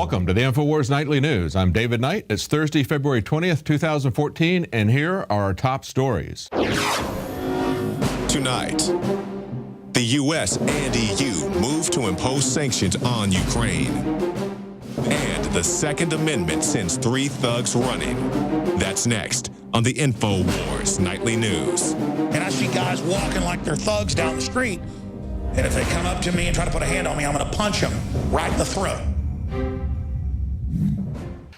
Welcome to the INFOWARS Nightly News. I'm David Knight. It's Thursday, February 20th, 2014, and here are our top stories. Tonight, the U.S. and EU move to impose sanctions on Ukraine. And the Second Amendment sends 3 thugs running. That's next on the INFOWARS Nightly News. And I see guys walking like they're thugs down the street. And if they come up to me and try to put a hand on me, I'm going to punch them right in the throat.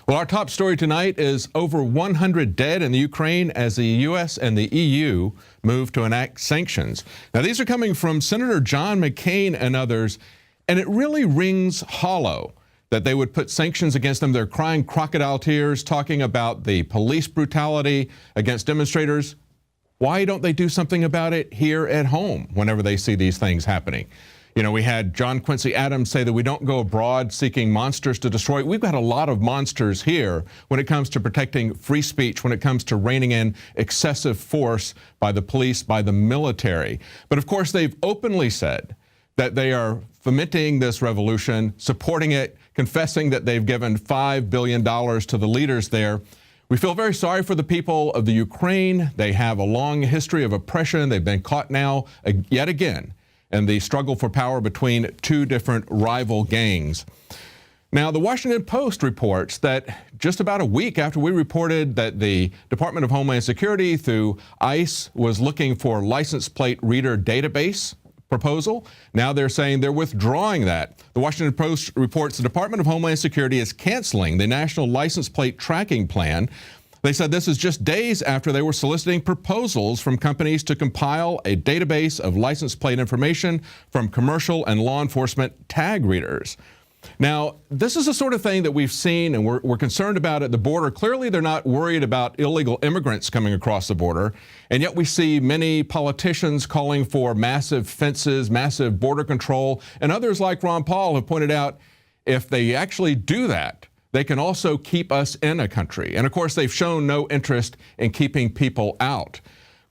Well, our top story tonight is over 100 dead in the Ukraine as the U.S. and the EU move to enact sanctions. Now, these are coming from Senator John McCain and others, and it really rings hollow that they would put sanctions against them. They're crying crocodile tears, talking about the police brutality against demonstrators. Why don't they do something about it here at home whenever they see these things happening? You know, we had John Quincy Adams say that we don't go abroad seeking monsters to destroy. We've got a lot of monsters here when it comes to protecting free speech, when it comes to reining in excessive force by the police, by the military. But of course, they've openly said that they are fomenting this revolution, supporting it, confessing that they've given $5 billion to the leaders there. We feel very sorry for the people of the Ukraine. They have a long history of oppression. They've been caught now yet again in the struggle for power between 2 different rival gangs. Now, the Washington Post reports that just about a week after we reported that the Department of Homeland Security through ICE was looking for license plate reader database proposal, now they're saying they're withdrawing that. The Washington Post reports the Department of Homeland Security is canceling the National License Plate Tracking Plan. They said this is just days after they were soliciting proposals from companies to compile a database of license plate information from commercial and law enforcement tag readers. Now, this is the sort of thing that we've seen and we're concerned about at the border. Clearly, they're not worried about illegal immigrants coming across the border, and yet we see many politicians calling for massive fences, massive border control, and others like Ron Paul have pointed out if they actually do that, they can also keep us in a country. And of course, they've shown no interest in keeping people out.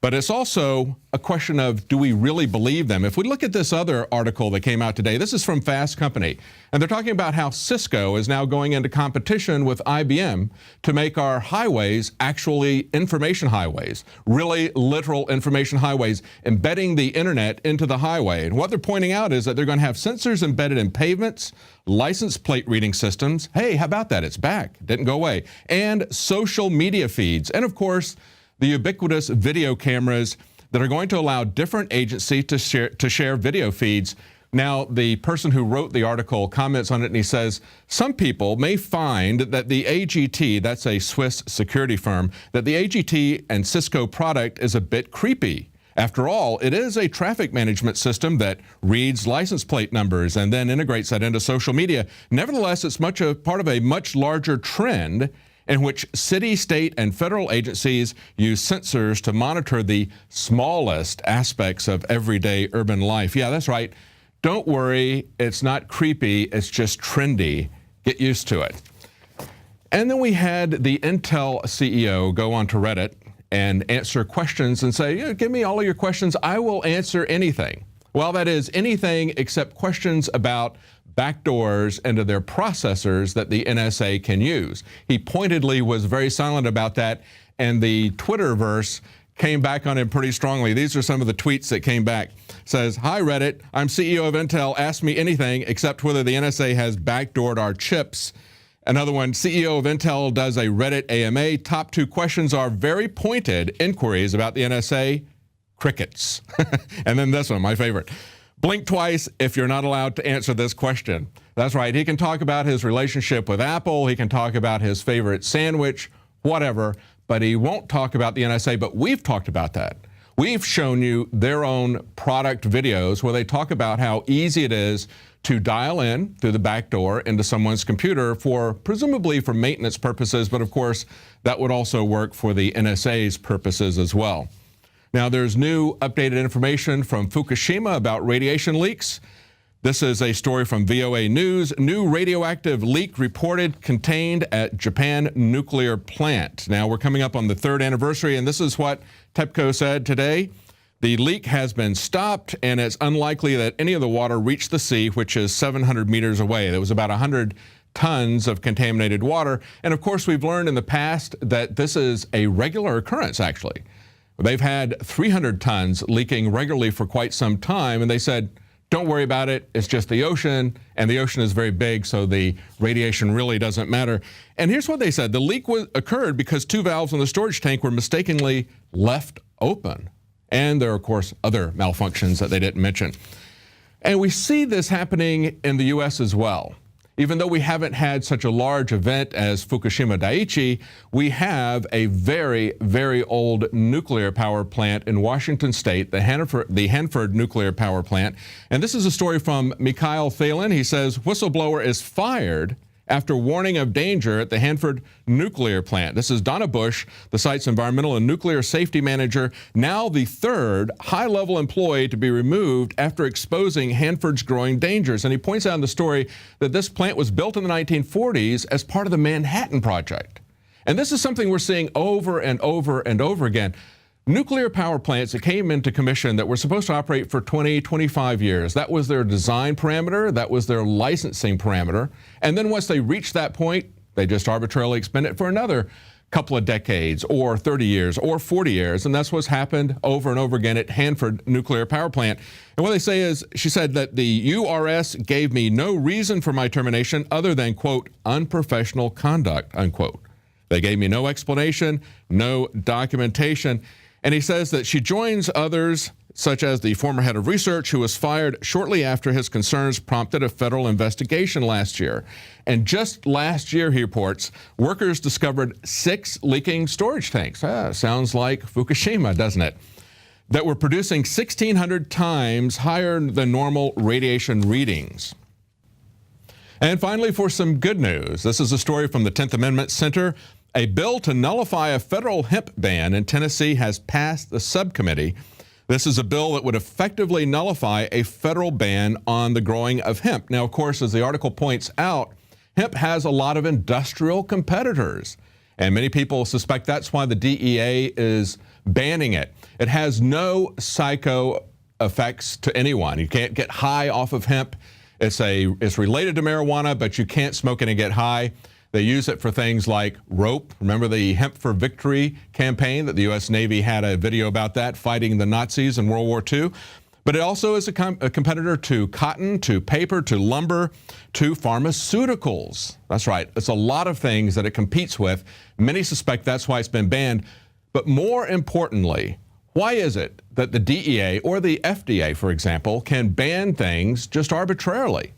But it's also a question of, do we really believe them? If we look at this other article that came out today, this is from Fast Company, and they're talking about how Cisco is now going into competition with IBM to make our highways actually information highways, really literal information highways, embedding the internet into the highway. And what they're pointing out is that they're going to have sensors embedded in pavements, license plate reading systems. Hey, how about that? It's back. Didn't go away. And social media feeds. And of course, the ubiquitous video cameras that are going to allow different agencies to share video feeds. Now, the person who wrote the article comments on it, and he says, some people may find that the AGT, that's a Swiss security firm, that the AGT and Cisco product is a bit creepy. After all, it is a traffic management system that reads license plate numbers and then integrates that into social media. Nevertheless, it's part of a much larger trend in which city, state, and federal agencies use sensors to monitor the smallest aspects of everyday urban life. Yeah, that's right. Don't worry, it's not creepy, it's just trendy. Get used to it. And then we had the Intel CEO go onto Reddit and answer questions and say, yeah, give me all of your questions, I will answer anything. Well, that is anything except questions about backdoors into their processors that the NSA can use. He pointedly was very silent about that, and the Twitterverse came back on him pretty strongly. These are some of the tweets that came back. Says, hi Reddit, I'm CEO of Intel, ask me anything except whether the NSA has backdoored our chips. Another one, CEO of Intel does a Reddit AMA. Top 2 questions are very pointed inquiries about the NSA, crickets. And then this one, my favorite. Blink twice if you're not allowed to answer this question. That's right, he can talk about his relationship with Apple, he can talk about his favorite sandwich, whatever, but he won't talk about the NSA, but we've talked about that. We've shown you their own product videos where they talk about how easy it is to dial in through the back door into someone's computer presumably for maintenance purposes, but of course that would also work for the NSA's purposes as well. Now, there's new updated information from Fukushima about radiation leaks. This is a story from VOA News. New radioactive leak reported contained at Japan nuclear plant. Now, we're coming up on the 3rd anniversary, and this is what TEPCO said today. The leak has been stopped, and it's unlikely that any of the water reached the sea, which is 700 meters away. There was about 100 tons of contaminated water. And of course, we've learned in the past that this is a regular occurrence, actually. They've had 300 tons leaking regularly for quite some time, and they said, don't worry about it, it's just the ocean, and the ocean is very big, so the radiation really doesn't matter. And here's what they said. The leak occurred because 2 valves in the storage tank were mistakenly left open. And there are, of course, other malfunctions that they didn't mention. And we see this happening in the U.S. as well. Even though we haven't had such a large event as Fukushima Daiichi, we have a very, very old nuclear power plant in Washington State, the Hanford Nuclear Power Plant. And this is a story from Mikhail Thalen. He says, whistleblower is fired after warning of danger at the Hanford Nuclear Plant. This is Donna Bush, the site's environmental and nuclear safety manager, now the 3rd high-level employee to be removed after exposing Hanford's growing dangers. And he points out in the story that this plant was built in the 1940s as part of the Manhattan Project. And this is something we're seeing over and over and over again. Nuclear power plants that came into commission that were supposed to operate for 20, 25 years. That was their design parameter. That was their licensing parameter. And then once they reached that point, they just arbitrarily expend it for another couple of decades or 30 years or 40 years. And that's what's happened over and over again at Hanford Nuclear Power Plant. And what they say is, she said that the URS gave me no reason for my termination other than, quote, unprofessional conduct, unquote. They gave me no explanation, no documentation. And he says that she joins others, such as the former head of research, who was fired shortly after his concerns prompted a federal investigation last year. And just last year, he reports, workers discovered 6 leaking storage tanks. Sounds like Fukushima, doesn't it? That were producing 1,600 times higher than normal radiation readings. And finally, for some good news, this is a story from the 10th Amendment Center. A bill to nullify a federal hemp ban in Tennessee has passed the subcommittee. This is a bill that would effectively nullify a federal ban on the growing of hemp. Now, of course, as the article points out, hemp has a lot of industrial competitors, and many people suspect that's why the DEA is banning it. It has no psycho effects to anyone. You can't get high off of hemp. It's related to marijuana, but you can't smoke it and get high. They use it for things like rope. Remember the Hemp for Victory campaign that the U.S. Navy had a video about that, fighting the Nazis in World War II. But it also is a competitor to cotton, to paper, to lumber, to pharmaceuticals. That's right. It's a lot of things that it competes with. Many suspect that's why it's been banned. But more importantly, why is it that the DEA or the FDA, for example, can ban things just arbitrarily?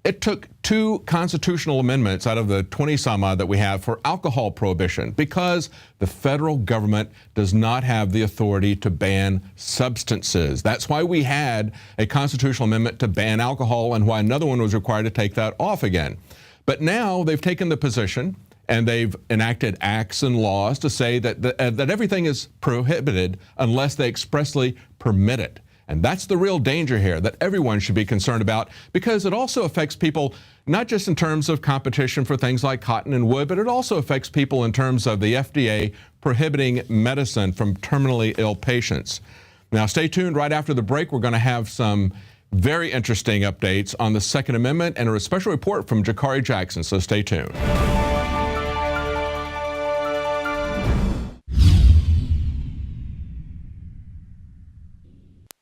It took 2 constitutional amendments out of the 20-some-odd that we have for alcohol prohibition because the federal government does not have the authority to ban substances. That's why we had a constitutional amendment to ban alcohol and why another one was required to take that off again. But now they've taken the position and they've enacted acts and laws to say that everything is prohibited unless they expressly permit it. And that's the real danger here that everyone should be concerned about because it also affects people not just in terms of competition for things like cotton and wood, but it also affects people in terms of the FDA prohibiting medicine from terminally ill patients. Now, stay tuned. Right after the break, we're going to have some very interesting updates on the Second Amendment and a special report from Jakari Jackson, so stay tuned.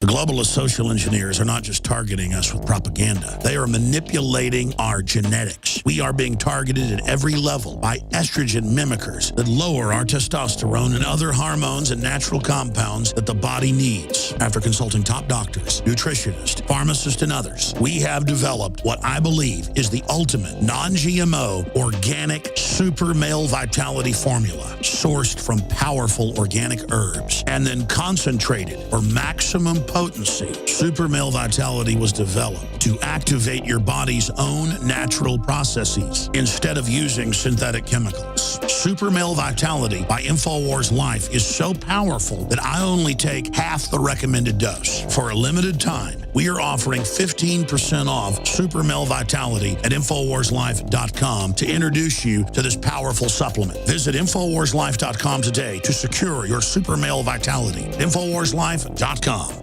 The globalist social engineers are not just targeting us with propaganda. They are manipulating our genetics. We are being targeted at every level by estrogen mimickers that lower our testosterone and other hormones and natural compounds that the body needs. After consulting top doctors, nutritionists, pharmacists, and others, we have developed what I believe is the ultimate non-GMO organic super male vitality formula sourced from powerful organic herbs and then concentrated for maximum potency. Super Male Vitality was developed to activate your body's own natural processes instead of using synthetic chemicals. Super Male Vitality by INFOWARS Life is so powerful that I only take half the recommended dose. For a limited time, we are offering 15% off Super Male Vitality at InfoWarsLife.com to introduce you to this powerful supplement. Visit InfoWarsLife.com today to secure your Super Male Vitality. InfoWarsLife.com.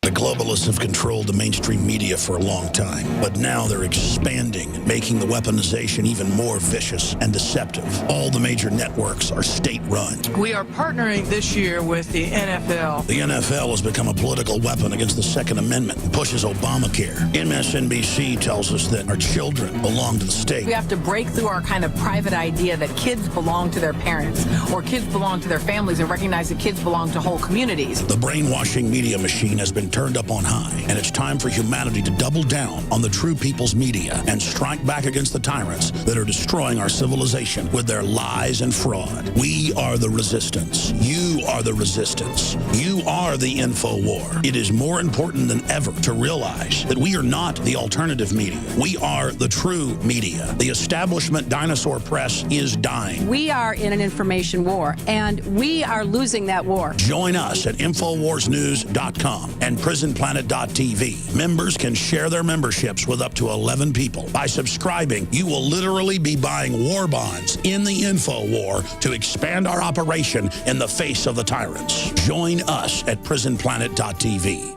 The globalists have controlled the mainstream media for a long time, but now they're expanding, making the weaponization even more vicious and deceptive. All the major networks are state-run. We are partnering this year with the NFL. The NFL has become a political weapon against the Second Amendment and pushes Obamacare. MSNBC tells us that our children belong to the state. We have to break through our kind of private idea that kids belong to their parents or kids belong to their families and recognize that kids belong to whole communities. The brainwashing media machine has been turned up on high, and it's time for humanity to double down on the true people's media and strike back against the tyrants that are destroying our civilization with their lies and fraud. We are the resistance. You are the resistance. You are the InfoWar. It is more important than ever to realize that we are not the alternative media. We are the true media. The establishment dinosaur press is dying. We are in an information war, and we are losing that war. Join us at InfoWarsNews.com and PrisonPlanet.tv. Members can share their memberships with up to 11 people. By subscribing, you will literally be buying war bonds in the InfoWar to expand our operation in the face of the tyrants. Join us at PrisonPlanet.tv.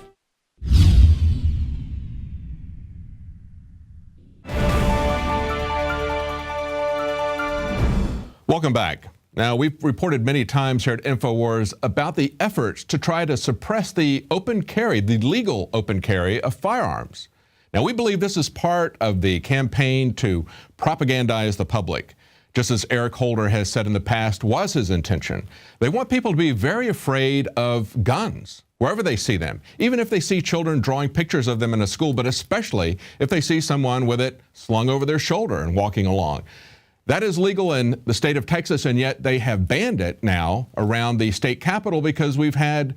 Welcome back. Now, we've reported many times here at InfoWars about the efforts to try to suppress the open carry, the legal open carry of firearms. Now, we believe this is part of the campaign to propagandize the public, just as Eric Holder has said in the past was his intention. They want people to be very afraid of guns wherever they see them, even if they see children drawing pictures of them in a school, but especially if they see someone with it slung over their shoulder and walking along. That is legal in the state of Texas, and yet they have banned it now around the state capitol because we've had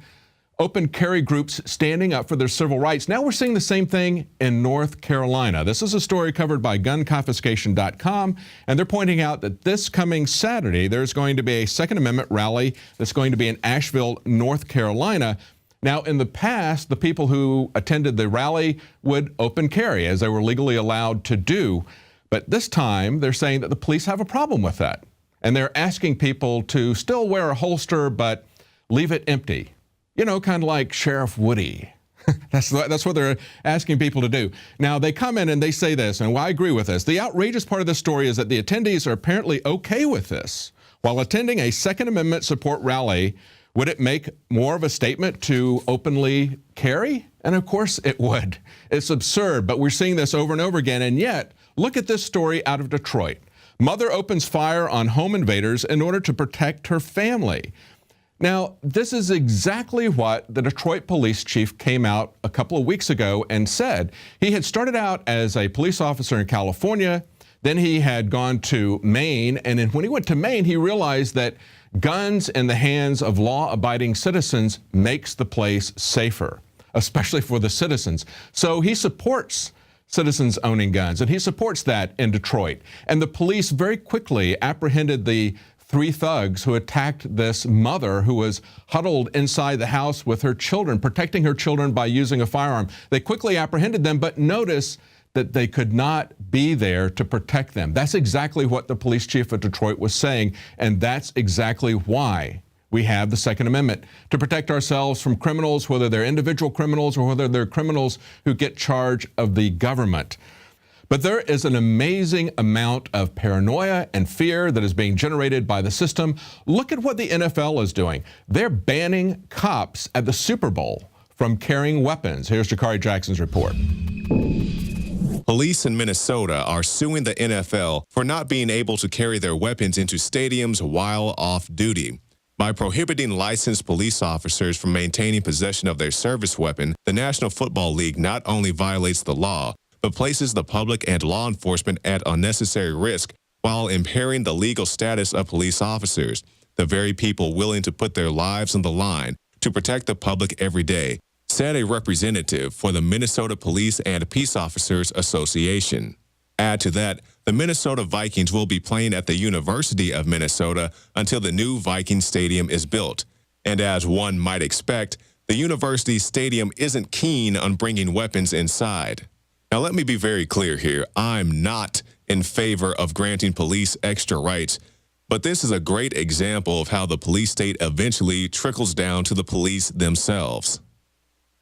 open carry groups standing up for their civil rights. Now we're seeing the same thing in North Carolina. This is a story covered by GunConfiscation.com, and they're pointing out that this coming Saturday, there's going to be a Second Amendment rally that's going to be in Asheville, North Carolina. Now, in the past, the people who attended the rally would open carry, as they were legally allowed to do. But this time, they're saying that the police have a problem with that. And they're asking people to still wear a holster, but leave it empty. You know, kind of like Sheriff Woody. That's what they're asking people to do. Now, they come in and they say this, and I agree with this. The outrageous part of this story is that the attendees are apparently okay with this. While attending a Second Amendment support rally, would it make more of a statement to openly carry? And of course it would. It's absurd, but we're seeing this over and over again. And yet, look at this story out of Detroit. Mother opens fire on home invaders in order to protect her family. Now, this is exactly what the Detroit police chief came out a couple of weeks ago and said. He had started out as a police officer in California. Then he had gone to Maine. And then when he went to Maine, he realized that guns in the hands of law-abiding citizens makes the place safer, especially for the citizens. So he supports citizens owning guns, and he supports that in Detroit. And the police very quickly apprehended the 3 thugs who attacked this mother who was huddled inside the house with her children, protecting her children by using a firearm. They quickly apprehended them, but notice that they could not be there to protect them. That's exactly what the police chief of Detroit was saying, and that's exactly why we have the Second Amendment, to protect ourselves from criminals, whether they're individual criminals or whether they're criminals who get charge of the government. But there is an amazing amount of paranoia and fear that is being generated by the system. Look at what the NFL is doing. They're banning cops at the Super Bowl from carrying weapons. Here's Jakari Jackson's report. Police in Minnesota are suing the NFL for not being able to carry their weapons into stadiums while off duty. By prohibiting licensed police officers from maintaining possession of their service weapon, the National Football League not only violates the law, but places the public and law enforcement at unnecessary risk while impairing the legal status of police officers, the very people willing to put their lives on the line to protect the public every day, said a representative for the Minnesota Police and Peace Officers Association. Add to that, the Minnesota Vikings will be playing at the University of Minnesota until the new Viking Stadium is built. And as one might expect, the university stadium isn't keen on bringing weapons inside. Now, let me be very clear here. I'm not in favor of granting police extra rights, but this is a great example of how the police state eventually trickles down to the police themselves.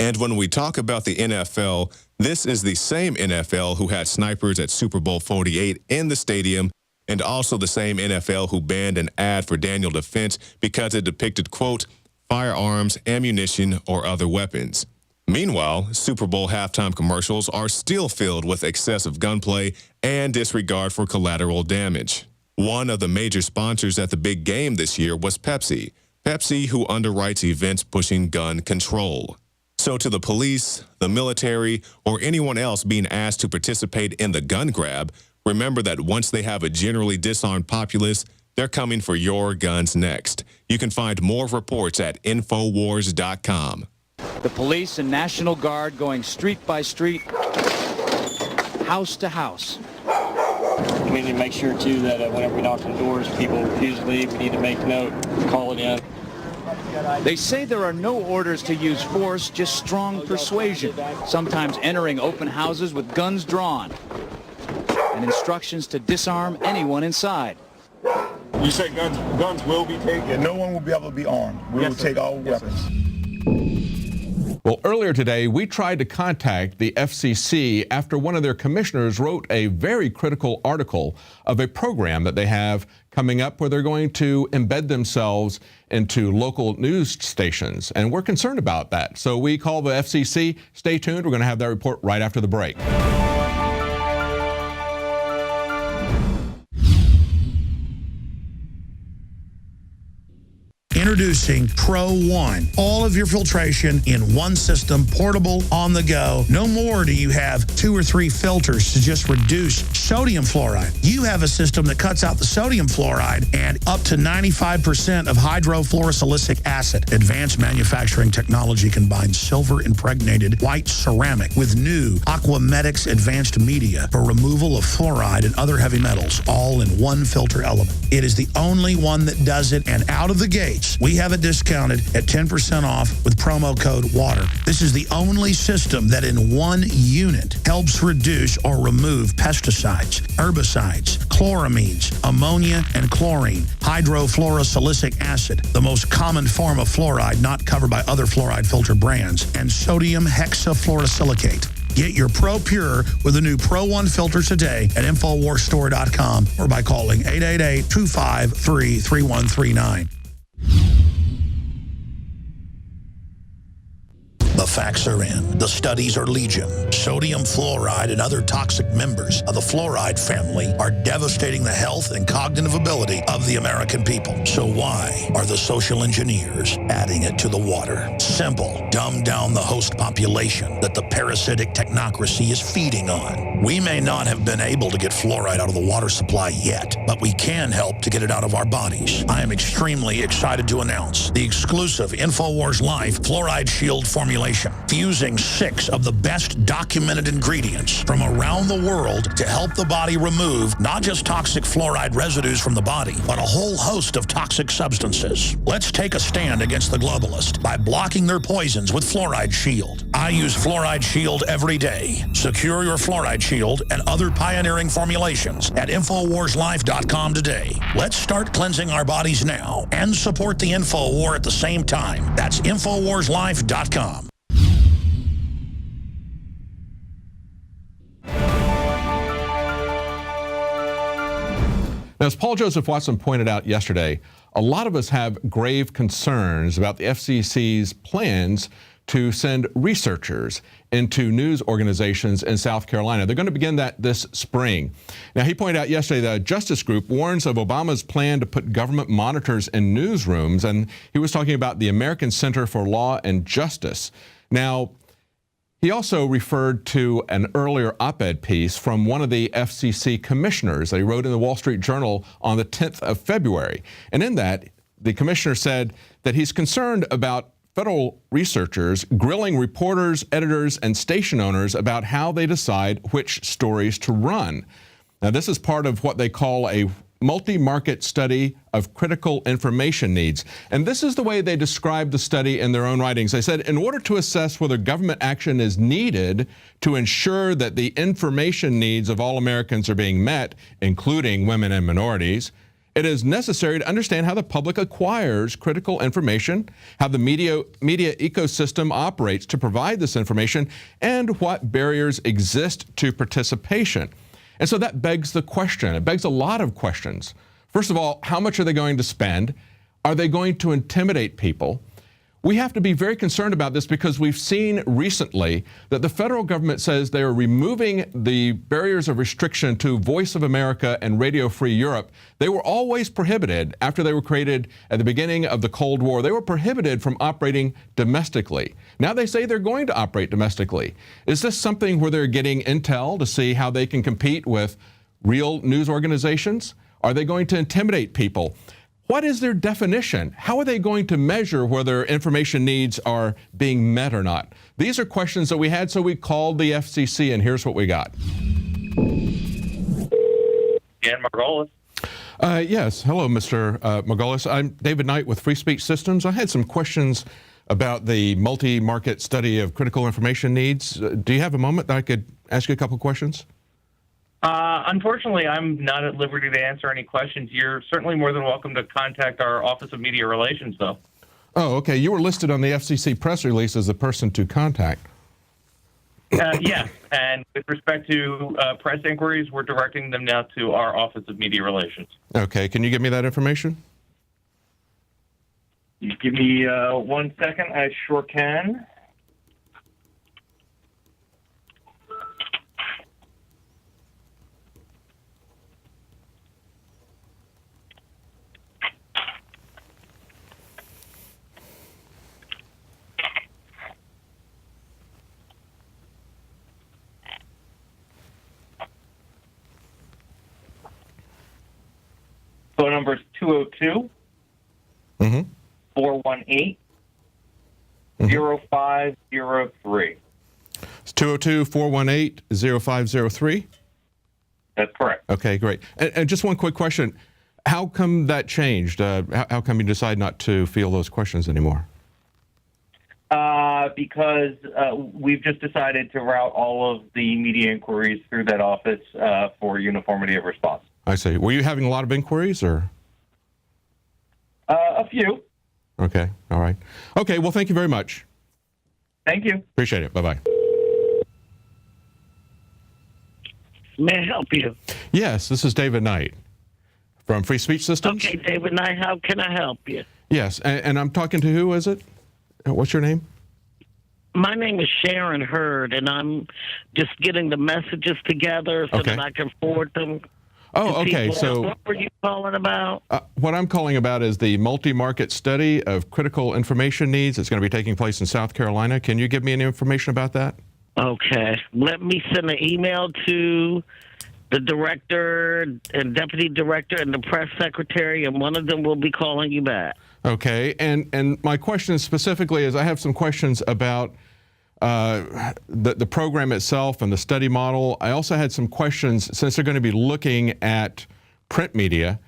And when we talk about the NFL, this is the same NFL who had snipers at Super Bowl 48 in the stadium, and also the same NFL who banned an ad for Daniel Defense because it depicted, quote, firearms, ammunition, or other weapons. Meanwhile, Super Bowl halftime commercials are still filled with excessive gunplay and disregard for collateral damage. One of the major sponsors at the big game this year was Pepsi. Pepsi, who underwrites events pushing gun control. So to the police, the military, or anyone else being asked to participate in the gun grab, remember that once they have a generally disarmed populace, they're coming for your guns next. You can find more reports at INFOWARS.com. The police and National Guard going street by street, house to house. We need to make sure, too, that whenever we knock on doors, people refuse to leave. We need to make note, call it in. They say there are no orders to use force, just strong persuasion, sometimes entering open houses with guns drawn, and instructions to disarm anyone inside. You say guns will be taken? No one will be able to be armed. We will take all weapons. Well, earlier today, we tried to contact the FCC after one of their commissioners wrote a very critical article of a program that they have coming up where they're going to embed themselves into local news stations. And we're concerned about that. So we call the FCC. Stay tuned. We're going to have that report right after the break. Introducing Pro One. All of your filtration in one system, portable, on the go. No more do you have 2 or 3 filters to just reduce sodium fluoride. You have a system that cuts out the sodium fluoride and up to 95% of hydrofluorosilicic acid. Advanced manufacturing technology combines silver-impregnated white ceramic with new Aquamedics advanced media for removal of fluoride and other heavy metals, all in one filter element. It is the only one that does it, and out of the gates, we have it discounted at 10% off with promo code WATER. This is the only system that in one unit helps reduce or remove pesticides, herbicides, chloramines, ammonia, and chlorine, hydrofluorosilicic acid, the most common form of fluoride not covered by other fluoride filter brands, and sodium hexafluorosilicate. Get your Pro Pure with the new Pro One filter today at InfoWarsStore.com or by calling 888-253-3139. The facts are in. The studies are legion. Sodium fluoride and other toxic members of the fluoride family are devastating the health and cognitive ability of the American people. So why are the social engineers adding it to the water? Simple. Dumb down the host population that the parasitic technocracy is feeding on. We may not have been able to get fluoride out of the water supply yet, but we can help to get it out of our bodies. I am extremely excited to announce the exclusive InfoWars Life Fluoride Shield formulation, fusing 6 of the best documented ingredients from around the world to help the body remove not just toxic fluoride residues from the body, but a whole host of toxic substances. Let's take a stand against the globalists by blocking their poisons with Fluoride Shield. I use Fluoride Shield every day. Secure your Fluoride Shield and other pioneering formulations at InfoWarsLife.com today. Let's start cleansing our bodies now and support the Info War at the same time. That's InfoWarsLife.com. Now, as Paul Joseph Watson pointed out yesterday, a lot of us have grave concerns about the FCC's plans to send researchers into news organizations in South Carolina. They're going to begin that this spring. Now, he pointed out yesterday that a justice group warns of Obama's plan to put government monitors in newsrooms, and he was talking about the American Center for Law and Justice. Now, he also referred to an earlier op-ed piece from one of the FCC commissioners that he wrote in the Wall Street Journal on the 10th of February. And in that, the commissioner said that he's concerned about federal researchers grilling reporters, editors, and station owners about how they decide which stories to run. Now, this is part of what they call a multi-market study of critical information needs. And this is the way they describe the study in their own writings. They said, in order to assess whether government action is needed to ensure that the information needs of all Americans are being met, including women and minorities, It is necessary to understand how the public acquires critical information, how the media ecosystem operates to provide this information, and what barriers exist to participation. And so that begs the question. It begs a lot of questions. First of all, how much are they going to spend? Are they going to intimidate people? We have to be very concerned about this because we've seen recently that the federal government says they are removing the barriers of restriction to Voice of America and Radio Free Europe. They were always prohibited after they were created at the beginning of the Cold War. They were prohibited from operating domestically. Now they say they're going to operate domestically. Is this something where they're getting intel to see how they can compete with real news organizations? Are they going to intimidate people? What is their definition? How are they going to measure whether information needs are being met or not? These are questions that we had, so we called the FCC, and here's what we got. Dan Margolis. Yes. Hello, Mr. Margolis. I'm David Knight with Free Speech Systems. I had some questions about the multi-market study of critical information needs. Do you have a moment that I could ask you a couple questions? Unfortunately, I'm not at liberty to answer any questions. You're certainly more than welcome to contact our Office of Media Relations, though. Oh, okay. You were listed on the FCC press release as the person to contact. Yeah, and with respect to press inquiries, we're directing them now to our Office of Media Relations. Okay. Can you give me that information? You give me 1 second. I sure can. Phone number is 202-418-0503. It's 202-418-0503? That's correct. Okay, great. And just one quick question. How come that changed? How come you decide not to field those questions anymore? Because we've just decided to route all of the media inquiries through that office for uniformity of response. I see. Were you having a lot of inquiries, or? A few. Okay. All right. Okay. Well, thank you very much. Thank you. Appreciate it. Bye-bye. May I help you? Yes, this is David Knight from Free Speech Systems. Okay, David Knight, how can I help you? Yes, and I'm talking to who is it? What's your name? My name is Sharon Hurd, and I'm just getting the messages together so that I can forward them. Oh, okay. So what were you calling about? What I'm calling about is the multi-market study of critical information needs. It's going to be taking place in South Carolina. Can you give me any information about that? Okay. Let me send an email to the director and deputy director and the press secretary, and one of them will be calling you back. Okay. And my question specifically is I have some questions about the program itself and the study model. I also had some questions, since they're going to be looking at print media.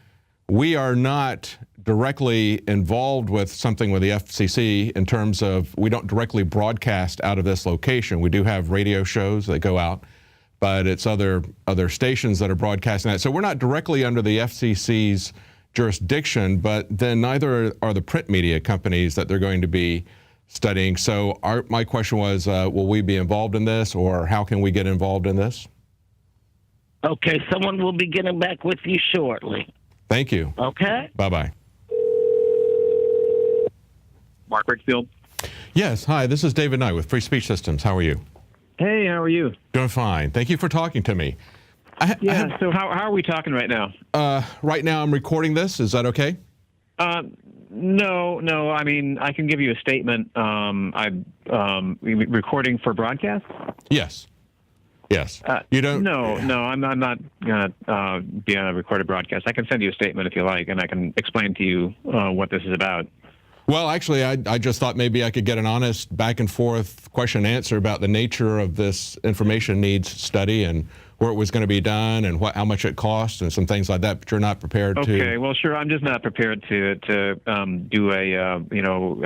We are not directly involved with something with the FCC in terms of, we don't directly broadcast out of this location. We do have radio shows that go out, but it's other stations that are broadcasting that. So we're not directly under the FCC's jurisdiction, but then neither are the print media companies that they're going to be studying. So my question was, will we be involved in this, or how can we get involved in this? Okay, someone will be getting back with you shortly. Thank you. Okay. Bye-bye. Mark Richfield. Yes, hi, this is David Knight with Free Speech Systems. How are you? Hey, how are you? Doing fine. Thank you for talking to me. So how are we talking right now? Right now I'm recording this. Is that okay? No. I mean, I can give you a statement. I'm recording for broadcast? Yes. Yes. You don't? No, I'm not going to be on a recorded broadcast. I can send you a statement if you like, and I can explain to you what this is about. Well, actually, I just thought maybe I could get an honest back and forth question and answer about the nature of this information needs study and where it was going to be done and how much it costs and some things like that, but you're not prepared to. Okay, well, sure. I'm just not prepared to do a, I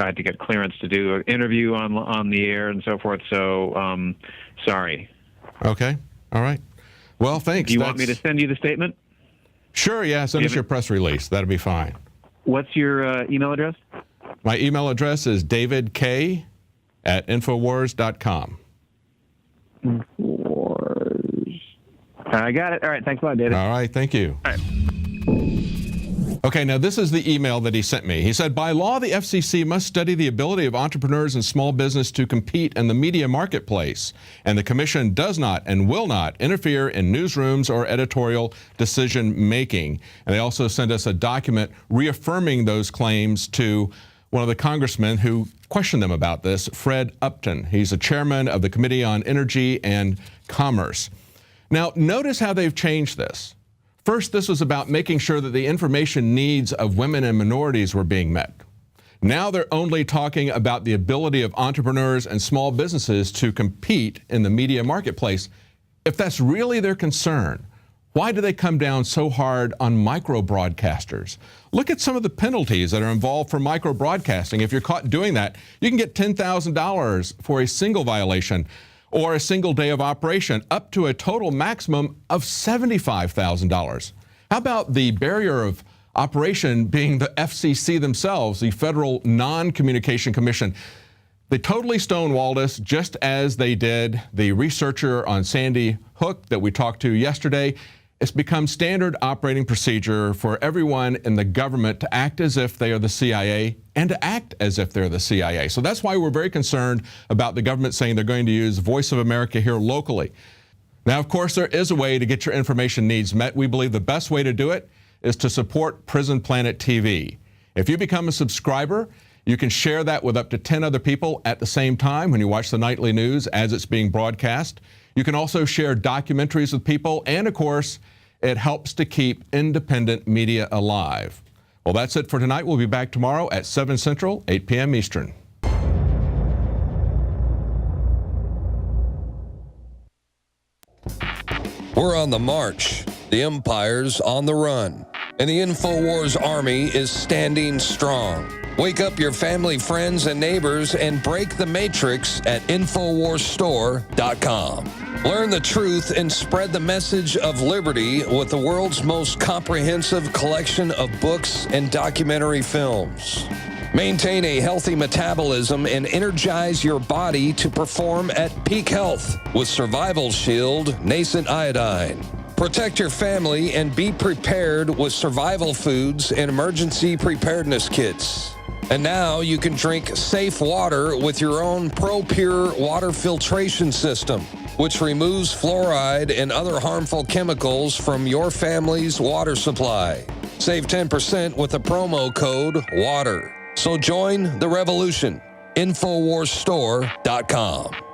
had to get clearance to do an interview on the air and so forth, so sorry. Okay, all right. Well, thanks. Do you want me to send you the statement? Sure, yeah. Send us your press release. That'll be fine. What's your email address? My email address is davidk@infowars.com. INFOWARS. I got it. All right. Thanks a lot, David. All right. Thank you. All right. Okay, now this is the email that he sent me. He said, by law, the FCC must study the ability of entrepreneurs and small business to compete in the media marketplace, and the Commission does not and will not interfere in newsrooms or editorial decision-making. And they also sent us a document reaffirming those claims to one of the congressmen who questioned them about this, Fred Upton. He's the chairman of the Committee on Energy and Commerce. Now, notice how they've changed this. First, this was about making sure that the information needs of women and minorities were being met. Now they're only talking about the ability of entrepreneurs and small businesses to compete in the media marketplace. If that's really their concern, why do they come down so hard on micro-broadcasters? Look at some of the penalties that are involved for micro-broadcasting. If you're caught doing that, you can get $10,000 for a single violation, or a single day of operation, up to a total maximum of $75,000. How about the barrier of operation being the FCC themselves, the Federal Non-Communication Commission? They totally stonewalled us, just as they did the researcher on Sandy Hook that we talked to yesterday. It's become standard operating procedure for everyone in the government to act as if they are the CIA and to act as if they're the CIA. So that's why we're very concerned about the government saying they're going to use Voice of America here locally. Now, of course, there is a way to get your information needs met. We believe the best way to do it is to support Prison Planet TV. If you become a subscriber, you can share that with up to 10 other people at the same time when you watch the nightly news as it's being broadcast. You can also share documentaries with people, and of course, it helps to keep independent media alive. Well, that's it for tonight. We'll be back tomorrow at 7 Central, 8 p.m. Eastern. We're on the march. The empire's on the run. And the INFOWARS Army is standing strong. Wake up your family, friends, and neighbors and break the matrix at INFOWARSstore.com. Learn the truth and spread the message of liberty with the world's most comprehensive collection of books and documentary films. Maintain a healthy metabolism and energize your body to perform at peak health with Survival Shield Nascent Iodine. Protect your family and be prepared with survival foods and emergency preparedness kits. And now you can drink safe water with your own ProPure water filtration system, which removes fluoride and other harmful chemicals from your family's water supply. Save 10% with the promo code WATER. So join the revolution. INFOWARSstore.com.